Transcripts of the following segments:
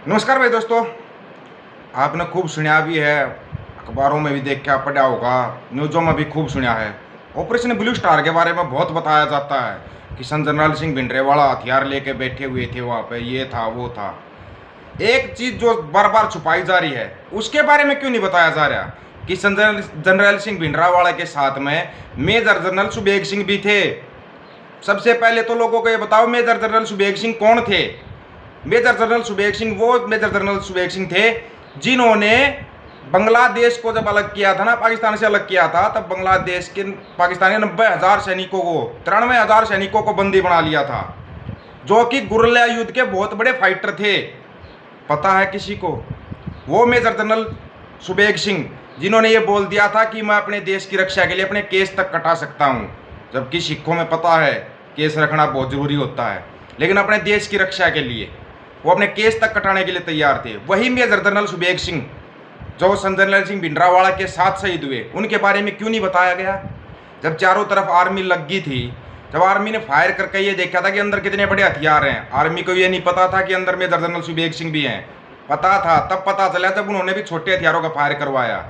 नमस्कार भाई दोस्तों। आपने खूब सुना भी है, अखबारों में भी देखा पढ़ा होगा, न्यूज़ों में भी खूब सुना है। ऑपरेशन ब्लू स्टार के बारे में बहुत बताया जाता है कि सन जनरल सिंह भिंडरेवाला हथियार लेके बैठे हुए थे वहाँ पे, ये था वो था। एक चीज़ जो बार बार छुपाई जा रही है उसके बारे में क्यों नहीं बताया जा रहा कि सन जनरल सिंह भिंडरावाला के साथ में मेजर जनरल सुबेग सिंह भी थे। सबसे पहले तो लोगों को ये बताओ, मेजर जनरल सुबेग सिंह कौन थे? मेजर जनरल सुबेग सिंह वो मेजर जनरल सुबेग सिंह थे जिन्होंने बांग्लादेश को जब अलग किया था ना, पाकिस्तान से अलग किया था, तब बांग्लादेश के पाकिस्तानी 90,000 सैनिकों को 93,000 सैनिकों को बंदी बना लिया था, जो कि गुरिल्ला युद्ध के बहुत बड़े फाइटर थे। पता है किसी को? वो मेजर जनरल सुबेग सिंह जिन्होंने ये बोल दिया था कि मैं अपने देश की रक्षा के लिए अपने केस तक कटा सकता हूँ, जबकि सिखों में पता है केस रखना बहुत ज़रूरी होता है, लेकिन अपने देश की रक्षा के लिए वो अपने केस तक कटाने के लिए तैयार थे। वही मेजर जनरल सुबेग सिंह जो सन जनरल सिंह भिंडरावाला के साथ शहीद हुए, उनके बारे में क्यों नहीं बताया गया? जब चारों तरफ आर्मी लग गई थी, जब आर्मी ने फायर करके ये देखा था कि अंदर कितने बड़े हथियार हैं, आर्मी को ये नहीं पता था कि अंदर मेजर जनरल सुबेग सिंह भी हैं। पता था तब पता चला जब उन्होंने भी छोटे हथियारों का फायर करवाया।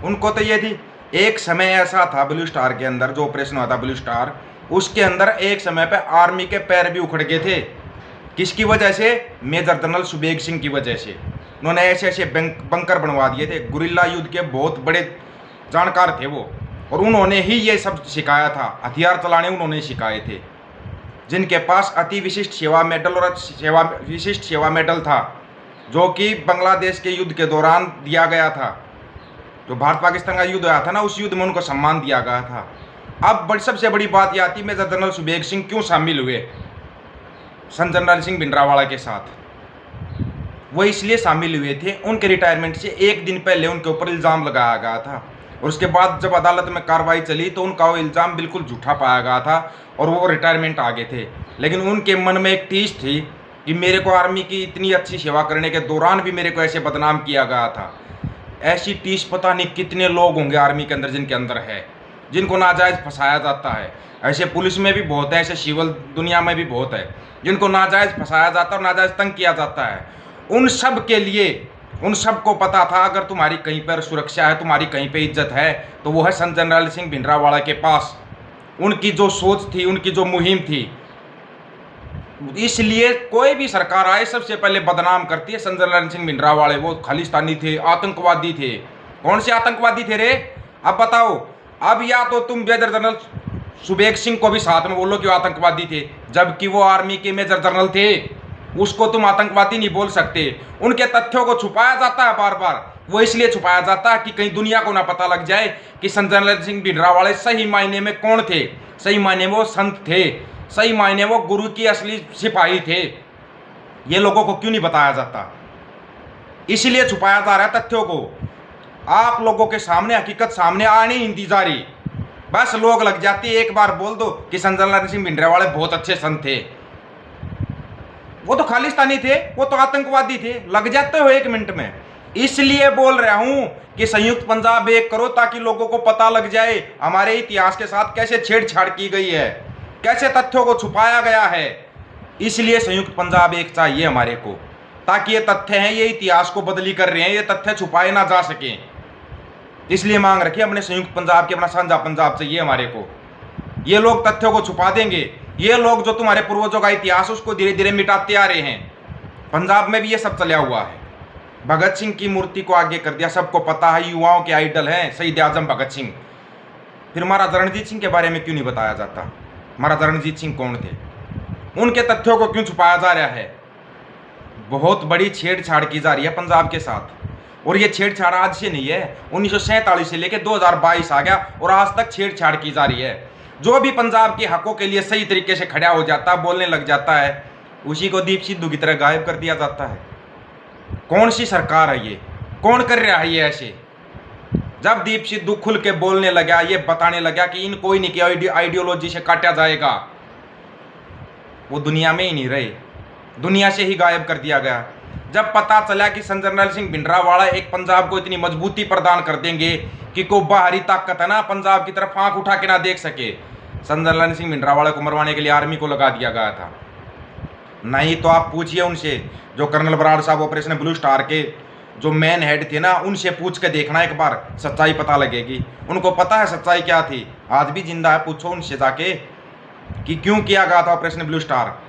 उनको तो ये थी, एक समय ऐसा था ब्लू स्टार के अंदर, जो ऑपरेशन हुआ था ब्लू स्टार, उसके अंदर एक समय पे आर्मी के पैर भी उखड़ गए थे। किसकी वजह से? मेजर जनरल सुबेग सिंह की वजह से। उन्होंने ऐसे ऐसे बंकर बनवा दिए थे, गुरिल्ला युद्ध के बहुत बड़े जानकार थे वो, और उन्होंने ही ये सब सिखाया था, हथियार चलाने उन्होंने सिखाए थे। जिनके पास अति विशिष्ट सेवा मेडल और विशिष्ट सेवा मेडल था, जो कि बांग्लादेश के युद्ध के दौरान दिया गया था। जो भारत पाकिस्तान का युद्ध आया था ना, उस युद्ध में उनको सम्मान दिया गया था। अब सबसे बड़ी बात यह आती, मेजर जनरल सुबेग सिंह क्यों शामिल हुए सन जनरल सिंह भिंडरावाला के साथ? वो इसलिए शामिल हुए थे, उनके रिटायरमेंट से एक दिन पहले उनके ऊपर इल्ज़ाम लगाया गया था, और उसके बाद जब अदालत में कार्रवाई चली तो उनका वो इल्ज़ाम बिल्कुल झूठा पाया गया था और वो रिटायरमेंट आ गए थे। लेकिन उनके मन में एक टीस थी कि मेरे को आर्मी की इतनी अच्छी सेवा करने के दौरान भी मेरे को ऐसे बदनाम किया गया था। ऐसी टीस पता नहीं कितने लोग होंगे आर्मी के अंदर जिनके अंदर है, जिनको नाजायज़ फंसाया जाता है। ऐसे पुलिस में भी बहुत है, ऐसे सिविल दुनिया में भी बहुत है जिनको नाजायज़ फंसाया जाता है और नाजायज़ तंग किया जाता है। उन सब के लिए, उन सब को पता था अगर तुम्हारी कहीं पर सुरक्षा है, तुम्हारी कहीं पे इज्जत है, तो वो है सन जनरल सिंह भिंडरावाला के पास। उनकी जो सोच थी, उनकी जो मुहिम थी, इसलिए कोई भी सरकार आए सबसे पहले बदनाम करती है सन जनरल सिंह भिंडरावाले। वो खालिस्तानी थे, आतंकवादी थे। कौन से आतंकवादी थे रे? अब बताओ। अब या तो तुम मेजर जनरल सुबेग सिंह को भी साथ में बोलो कि वो आतंकवादी थे, जबकि वो आर्मी के मेजर जनरल थे, उसको तुम आतंकवादी नहीं बोल सकते। उनके तथ्यों को छुपाया जाता है बार बार। वो इसलिए छुपाया जाता है कि कहीं दुनिया को ना पता लग जाए कि सन जनरल सिंह भिंडरावाले सही मायने में कौन थे। सही मायने में वो संत थे, सही मायने वो गुरु की असली सिपाही थे। ये लोगों को क्यों नहीं बताया जाता? इसलिए छुपाया जा रहा है तथ्यों को। आप लोगों के सामने हकीकत सामने आनी ही नहीं जा रही। बस लोग लग जाते, एक बार बोल दो कि सन जनरल सिंह भिंडरावाले बहुत अच्छे संत थे, वो तो खालिस्तानी थे, वो तो आतंकवादी थे, लग जाते हो एक मिनट में। इसलिए बोल रहा हूं कि संयुक्त पंजाब एक करो, ताकि लोगों को पता लग जाए हमारे इतिहास के साथ कैसे छेड़छाड़ की गई है, कैसे तथ्यों को छुपाया गया है। इसलिए संयुक्त पंजाब एक चाहिए हमारे को, ताकि ये तथ्य हैं, ये इतिहास को बदली कर रहे हैं, ये तथ्य छुपाए ना जा सकें। इसलिए मांग रखिए अपने संयुक्त पंजाब की, अपना साझा पंजाब चाहिए हमारे को। ये लोग तथ्यों को छुपा देंगे। ये लोग जो तुम्हारे पूर्वजों का इतिहास उसको धीरे धीरे मिटाते आ रहे हैं। पंजाब में भी ये सब चला हुआ है। भगत सिंह की मूर्ति को आगे कर दिया, सबको पता है, युवाओं के आइडल हैं शहीद आजम भगत सिंह। फिर महाराजा रणजीत सिंह के बारे में क्यों नहीं बताया जाता? महाराजा रणजीत सिंह कौन थे? उनके तथ्यों को क्यों छुपाया जा रहा है? बहुत बड़ी छेड़छाड़ की जा रही है पंजाब के साथ, और ये छेड़छाड़ आज से नहीं है, 1947 से लेकर 2022 आ गया और आज तक छेड़छाड़ की जा रही है। जो भी पंजाब के हकों के लिए सही तरीके से खड़ा हो जाता है, बोलने लग जाता है, उसी को दीप सिद्धू की तरह गायब कर दिया जाता है। कौन सी सरकार है ये? कौन कर रहा है ये ऐसे? जब दीप सिद्धू खुल के बोलने लगा, ये बताने लगा कि इन कोई नहीं किया, आइडियोलॉजी से काटा जाएगा, वो दुनिया में ही नहीं रहे, दुनिया से ही गायब कर दिया गया। जब पता चला कि सन जनरल सिंह भिंडरावाला एक पंजाब को इतनी मजबूती प्रदान कर देंगे कि कोई बाहरी ताकत है ना पंजाब की तरफ आंख उठा के ना देख सके, सन जनरल सिंह भिंडरावाला को मरवाने के लिए आर्मी को लगा दिया गया था। नहीं तो आप पूछिए उनसे, जो कर्नल बराड़ साहब ऑपरेशन ब्लू स्टार के जो मेन हेड थे ना, उनसे पूछ के देखना एक बार, सच्चाई पता लगेगी। उनको पता है सच्चाई क्या थी, आज भी जिंदा है, पूछो उनसे जाके कि क्यों किया गया था ऑपरेशन ब्लू स्टार,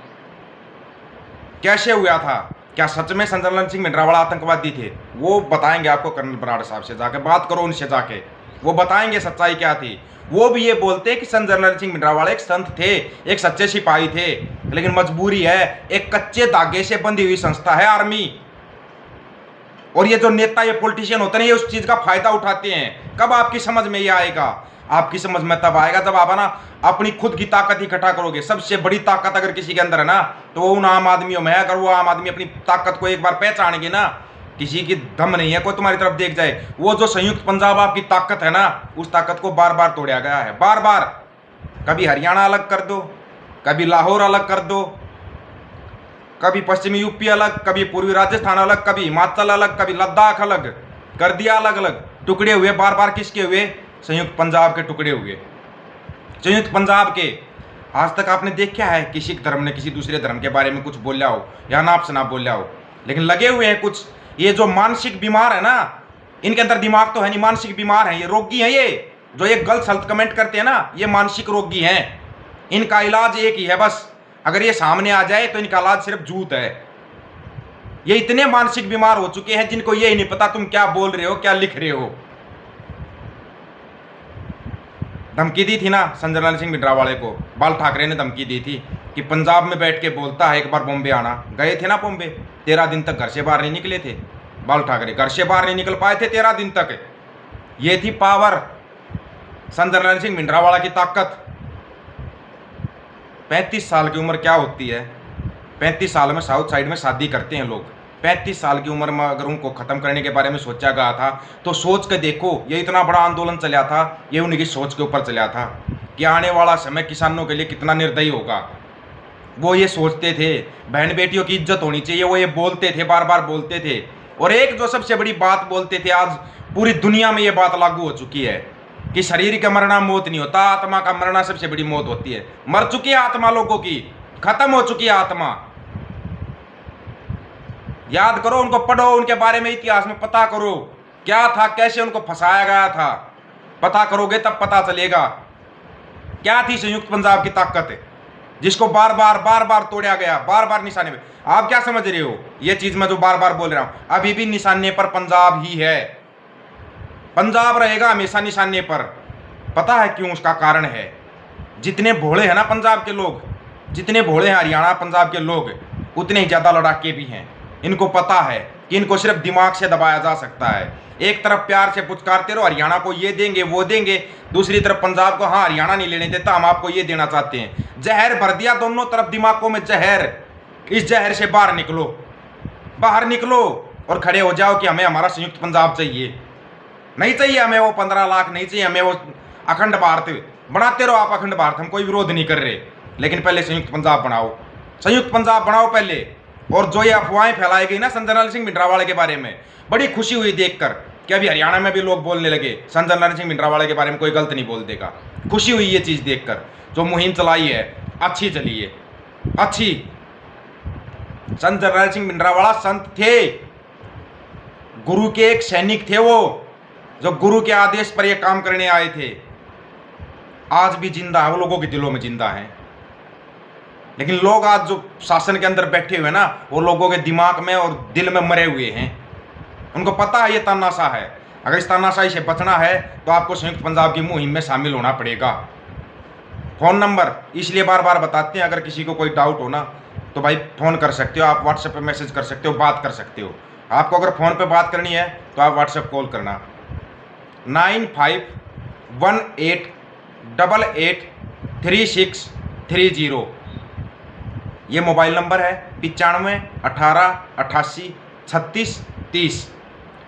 कैसे हुआ था, क्या सच में संजय सिंह भिंडरावाला आतंकवादी थे? वो बताएंगे आपको, कर्नल बराड़ साहब से जाके बात करो, उनसे जाके, वो बताएंगे सच्चाई क्या थी। वो भी ये बोलते हैं कि संजय सिंह भिंडरावाला एक संत थे, एक सच्चे सिपाही थे, लेकिन मजबूरी है, एक कच्चे धागे से बंधी हुई संस्था है आर्मी। और ये जो नेता, ये पॉलिटिशियन होते हैं, ये उस चीज का फायदा उठाते हैं। कब आपकी समझ में ये आएगा? आपकी समझ में तब आएगा जब आप ना अपनी खुद की ताकत इकट्ठा करोगे। सबसे बड़ी ताकत अगर किसी के अंदर है ना, तो वो उन आम आदमियों में है। अगर वो आम आदमी अपनी ताकत को एक बार पहचानेंगे ना, किसी की दम नहीं है कोई तुम्हारी तरफ देख जाए। वो जो संयुक्त पंजाब आपकी ताकत है ना, उस ताकत को बार बार तोड़ा गया है, बार बार। कभी हरियाणा अलग कर दो, कभी लाहौर अलग कर दो, कभी पश्चिमी यूपी अलग, कभी पूर्वी राजस्थान अलग, कभी हिमाचल अलग, कभी लद्दाख अलग कर दिया, अलग अलग टुकड़े हुए। बार बार किसके हुए? संयुक्त पंजाब के टुकड़े हुए, संयुक्त पंजाब के। आज तक आपने देखा है किसी धर्म ने किसी दूसरे धर्म के बारे में कुछ बोला हो या नाप से ना बोला हो? लेकिन लगे हुए हैं कुछ। ये जो मानसिक बीमार है ना, इनके अंदर दिमाग तो है नहीं, मानसिक बीमार है, ये रोगी है। ये जो ये गलत सलत कमेंट करते हैं ना, ये मानसिक रोगी हैं। इनका इलाज एक ही है बस, अगर ये सामने आ जाए तो इनका इलाज सिर्फ जूत है। ये इतने मानसिक बीमार हो चुके हैं जिनको ये ही नहीं पता तुम क्या बोल रहे हो, क्या लिख रहे हो। धमकी दी थी ना संजय सिंह भिंडरावाले को, बाल ठाकरे ने धमकी दी थी कि पंजाब में बैठ के बोलता है एक बार बॉम्बे आना। गए थे ना बॉम्बे, 13 दिन तक घर से बाहर नहीं निकले थे बाल ठाकरे, घर से बाहर नहीं निकल पाए थे 13 दिन तक। ये थी पावर, संजय सिंह भिंडरावाला की ताकत। 35 साल की उम्र क्या होती है? 35 साल में साउथ साइड में शादी करते हैं लोग। 35 साल की उम्र में अगर उनको ख़त्म करने के बारे में सोचा गया था, तो सोच के देखो, ये इतना बड़ा आंदोलन चला था, ये उनकी सोच के ऊपर चला था कि आने वाला समय किसानों के लिए कितना निर्दयी होगा। वो ये सोचते थे बहन बेटियों की इज्जत होनी चाहिए, वो ये बोलते थे, बार बार बोलते थे। और एक जो सबसे बड़ी बात बोलते थे, आज पूरी दुनिया में ये बात लागू हो चुकी है कि शरीर का मरना मौत नहीं होता, आत्मा का मरना सबसे बड़ी मौत होती है। मर चुकी है आत्मा लोगों की, खत्म हो चुकी है आत्मा। याद करो, उनको पढ़ो, उनके बारे में इतिहास में पता करो क्या था, कैसे उनको फंसाया गया था। पता करोगे तब पता चलेगा क्या थी संयुक्त पंजाब की ताकत, जिसको बार बार तोड़ा गया, बार बार निशाने पे। आप क्या समझ रहे हो? ये चीज मैं जो बार बार बोल रहा हूं, अभी भी निशाने पर पंजाब ही है, पंजाब रहेगा हमेशा निशाने पर। पता है क्यों? उसका कारण है, जितने भोले हैं ना पंजाब के लोग, जितने भोले हैं हरियाणा पंजाब के लोग, उतने ही ज्यादा लड़ाके भी हैं। इनको पता है कि इनको सिर्फ दिमाग से दबाया जा सकता है। एक तरफ प्यार से पुचकारते रहो, हरियाणा को ये देंगे वो देंगे, दूसरी तरफ पंजाब को हाँ हरियाणा नहीं लेने देता, हम आपको ये देना चाहते हैं। जहर भर दिया दोनों तरफ दिमागों में, जहर। इस जहर से बाहर निकलो, बाहर निकलो और खड़े हो जाओ कि हमें हमारा संयुक्त पंजाब चाहिए। नहीं चाहिए हमें वो 15 लाख, नहीं चाहिए हमें वो अखंड भारत। बनाते रहो आप अखंड भारत, हम कोई विरोध नहीं कर रहे, लेकिन पहले संयुक्त पंजाब बनाओ, संयुक्त पंजाब बनाओ पहले। और जो ये अफवाहें फैलाई गई ना संजय सिंह भिंडरावाले के बारे में, बड़ी खुशी हुई देखकर कि अभी हरियाणा में भी लोग बोलने लगे संजय सिंह भिंडरावाले के बारे में कोई गलत नहीं बोल देगा। खुशी हुई ये चीज़ देखकर। जो मुहिम चलाई है अच्छी चली है, अच्छी। संजय सिंह भिंडरावाला संत थे, गुरु के एक सैनिक थे वो, जो गुरु के आदेश पर ये काम करने आए थे। आज भी जिंदा है, वो लोगों के दिलों में जिंदा है। लेकिन लोग आज जो शासन के अंदर बैठे हुए ना, वो लोगों के दिमाग में और दिल में मरे हुए हैं। उनको पता है ये तानाशाह है। अगर इस तानाशाही से बचना है तो आपको संयुक्त पंजाब की मुहिम में शामिल होना पड़ेगा। फ़ोन नंबर इसलिए बार बार बताते हैं, अगर किसी को कोई डाउट हो ना तो भाई फ़ोन कर सकते हो, आप व्हाट्सएप पे मैसेज कर सकते हो, बात कर सकते हो। आपको अगर फ़ोन पे बात करनी है तो आप व्हाट्सएप कॉल करना 9518883630। ये मोबाइल नंबर है 95 18 88 36 30।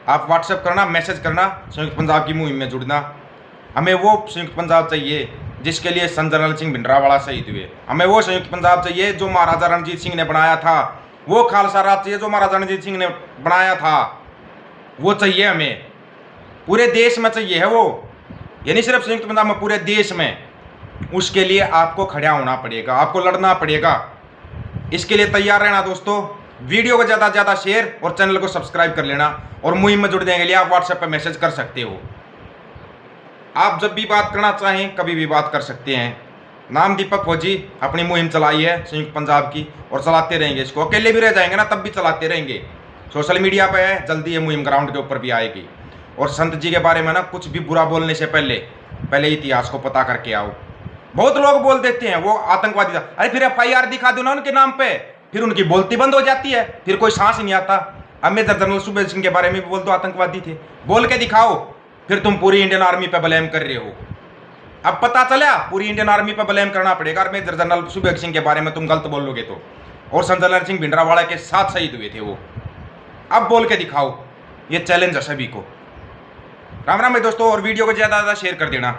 आप व्हाट्सएप करना, मैसेज करना, संयुक्त पंजाब की मुहिम में जुड़ना। हमें वो संयुक्त पंजाब चाहिए जिसके लिए संजय सिंह भिंडरावाला शहीद हुए। हमें वो संयुक्त पंजाब चाहिए जो महाराजा रणजीत सिंह ने बनाया था। वो खालसा राज चाहिए जो महाराजा रणजीत सिंह ने बनाया था। वो चाहिए हमें, पूरे देश में चाहिए है वो, ये नहीं सिर्फ संयुक्त पंजाब में, पूरे देश में। उसके लिए आपको खड़ा होना पड़ेगा, आपको लड़ना पड़ेगा। इसके लिए तैयार रहना दोस्तों। वीडियो को ज़्यादा से ज़्यादा शेयर और चैनल को सब्सक्राइब कर लेना। और मुहिम में जुड़ने के लिए आप व्हाट्सएप पर मैसेज कर सकते हो। आप जब भी बात करना चाहें कभी भी बात कर सकते हैं। नाम दीपक फौजी, अपनी मुहिम चलाई है संयुक्त पंजाब की और चलाते रहेंगे। इसको अकेले भी रह जाएंगे ना तब भी चलाते रहेंगे। सोशल मीडिया पे है, जल्दी ये मुहिम ग्राउंड के ऊपर भी आएगी। और संत जी के बारे में ना कुछ भी बुरा बोलने से पहले इतिहास को पता करके आओ। बहुत लोग बोल देते हैं वो आतंकवादी था, अरे फिर FIR दिखा दो ना उनके नाम पे, फिर उनकी बोलती बंद हो जाती है, फिर कोई सांस ही नहीं आता। अब मेजर जनरल सुखदेव सिंह के बारे में भी बोल दो आतंकवादी थे, बोल के दिखाओ, फिर तुम पूरी इंडियन आर्मी पे ब्लेम कर रहे हो। अब पता चला पूरी इंडियन आर्मी पे ब्लेम करना पड़ेगा और मेजर जनरल सुखदेव सिंह के बारे में तुम गलत बोलोगे तो। और संजय सिंह भिंडरावाला के साथ शहीद हुए थे वो, अब बोल के दिखाओ। ये चैलेंज है सभी को। राम राम भाई दोस्तों, और वीडियो को ज़्यादा से ज़्यादा शेयर कर देना।